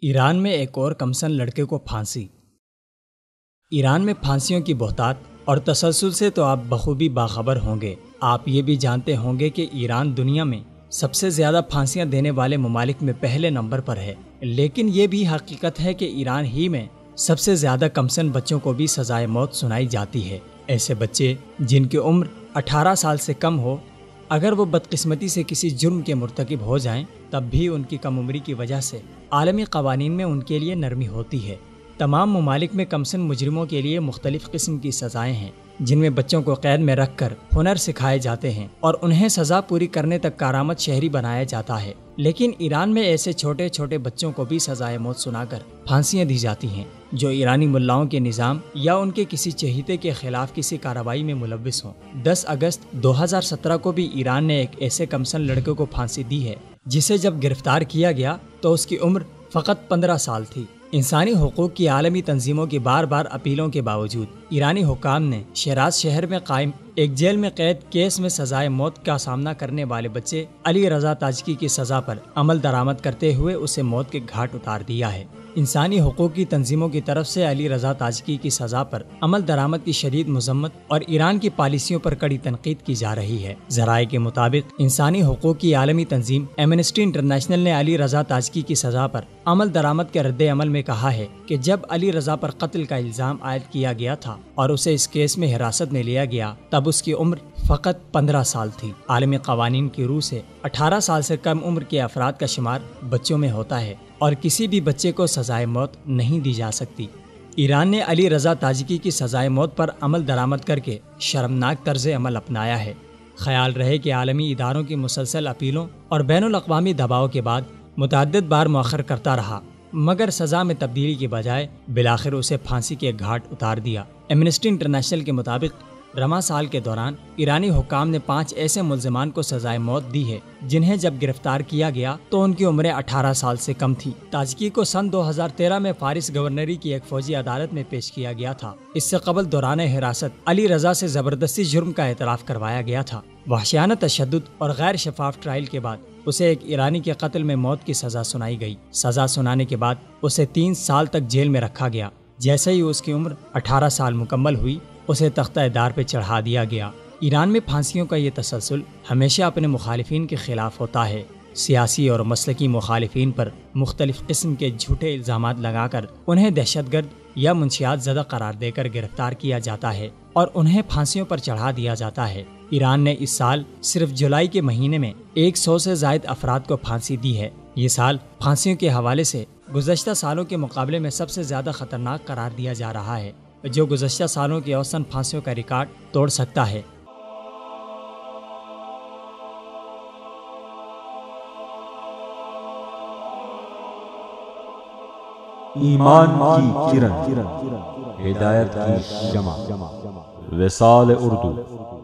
ایران میں ایک اور کمسن لڑکے کو پھانسی۔ ایران میں پھانسیوں کی بہتات اور تسلسل سے تو آپ بخوبی باخبر ہوں گے۔ آپ یہ بھی جانتے ہوں گے کہ ایران دنیا میں سب سے زیادہ پھانسیاں دینے والے ممالک میں پہلے نمبر پر ہے، لیکن یہ بھی حقیقت ہے کہ ایران ہی میں سب سے زیادہ کمسن بچوں کو بھی سزائے موت سنائی جاتی ہے۔ ایسے بچے جن کی عمر 18 سال سے کم ہو، اگر وہ بدقسمتی سے کسی جرم کے مرتکب ہو جائیں تب بھی ان کی کم عمری کی وجہ سے عالمی قوانین میں ان کے لیے نرمی ہوتی ہے۔ تمام ممالک میں کمسن مجرموں کے لیے مختلف قسم کی سزائیں ہیں، جن میں بچوں کو قید میں رکھ کر ہنر سکھائے جاتے ہیں اور انہیں سزا پوری کرنے تک کارآمد شہری بنایا جاتا ہے۔ لیکن ایران میں ایسے چھوٹے چھوٹے بچوں کو بھی سزائے موت سنا کر پھانسیاں دی جاتی ہیں جو ایرانی ملاؤں کے نظام یا ان کے کسی چہیتے کے خلاف کسی کارروائی میں ملوث ہوں۔ 10 اگست 2017 کو بھی ایران نے ایک ایسے کمسن لڑکے کو پھانسی دی ہے جسے جب گرفتار کیا گیا تو اس کی عمر فقط 15 سال تھی۔ انسانی حقوق کی عالمی تنظیموں کی بار بار اپیلوں کے باوجود ایرانی حکام نے شیراز شہر میں قائم ایک جیل میں قید کیس میں سزائے موت کا سامنا کرنے والے بچے علی رضا تاجکی کی سزا پر عمل درآمد کرتے ہوئے اسے موت کے گھاٹ اتار دیا ہے۔ انسانی حقوق کی تنظیموں کی طرف سے علی رضا تاجکی کی سزا پر عمل درآمد کی شدید مذمت اور ایران کی پالیسیوں پر کڑی تنقید کی جا رہی ہے۔ ذرائع کے مطابق انسانی حقوق کی عالمی تنظیم ایمنسٹی انٹرنیشنل نے علی رضا تاجکی کی سزا پر عمل درآمد کے رد عمل میں کہا ہے کہ جب علی رضا پر قتل کا الزام عائد کیا گیا تھا اور اسے اس کیس میں حراست میں لیا گیا تب اس کی عمر فقط 15 سال تھی۔ عالمی قوانین کی روح سے 18 سال سے کم عمر کے افراد کا شمار بچوں میں ہوتا ہے اور کسی بھی بچے کو سزائے موت نہیں دی جا سکتی۔ ایران نے علی رضا تاجکی کی سزائے موت پر عمل درآمد کر کے شرمناک طرز عمل اپنایا ہے۔ خیال رہے کہ عالمی اداروں کی مسلسل اپیلوں اور بین الاقوامی دباؤ کے بعد متعدد بار مؤخر کرتا رہا، مگر سزا میں تبدیلی کے بجائے بالآخر اسے پھانسی کے گھاٹ اتار دیا۔ ایمنسٹی انٹرنیشنل کے مطابق رواں سال کے دوران ایرانی حکام نے 5 ایسے ملزمان کو سزائے موت دی ہے جنہیں جب گرفتار کیا گیا تو ان کی عمریں 18 سال سے کم تھی۔ تاجکی کو سن 2013 میں فارس گورنری کی ایک فوجی عدالت میں پیش کیا گیا تھا۔ اس سے قبل دوران حراست علی رضا سے زبردستی جرم کا اعتراف کروایا گیا تھا۔ وحشیانہ تشدد اور غیر شفاف ٹرائل کے بعد اسے ایک ایرانی کے قتل میں موت کی سزا سنائی گئی۔ سزا سنانے کے بعد اسے 3 سال تک جیل میں رکھا گیا۔ جیسے ہی اس کی عمر 18 سال مکمل ہوئی اسے تختہ دار پہ چڑھا دیا گیا۔ ایران میں پھانسیوں کا یہ تسلسل ہمیشہ اپنے مخالفین کے خلاف ہوتا ہے۔ سیاسی اور مسلکی مخالفین پر مختلف قسم کے جھوٹے الزامات لگا کر انہیں دہشت گرد یا منشیات زدہ قرار دے کر گرفتار کیا جاتا ہے اور انہیں پھانسیوں پر چڑھا دیا جاتا ہے۔ ایران نے اس سال صرف جولائی کے مہینے میں 100 سے زائد افراد کو پھانسی دی ہے۔ یہ سال پھانسیوں کے حوالے سے گزشتہ سالوں کے مقابلے میں سب سے زیادہ خطرناک قرار دیا جا رہا ہے، جو گزشتہ سالوں کے اوسط پھانسیوں کا ریکارڈ توڑ سکتا ہے۔ ایمان کی کرن، ہدایت کی شمع، وصال اردو۔